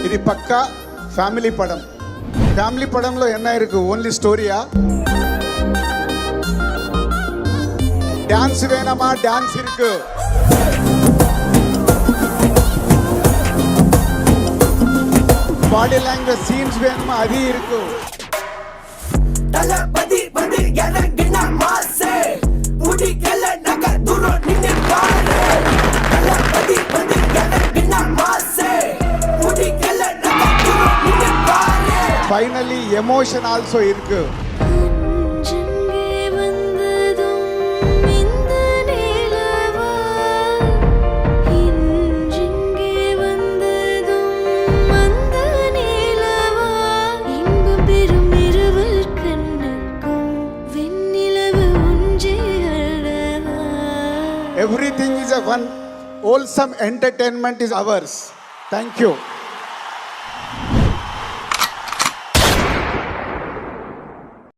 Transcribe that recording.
ఇది పక్కా family పడం. Family పడంలో என்ன இருக்கு? ఓన్లీ స్టోరీయా? டான்ஸ் வேணுமா? டான்ஸ் இருக்கு. பாடி லாங்குவேஜ் சீன்ஸ் வேணுமா? அது இருக்கு. தலபதி வந்து இறங்கினா மாசே முடிக்கல நக தூரம் நின்னு பாரு. தலபதி வந்து இறங்கினா மாசே முடிக்கல நக தூரம் நின்னு பாரு. ஃபைனலி எமோஷன் ஆல்சோ இருக்கு. Everything is a one wholesome entertainment is ours. Thank you.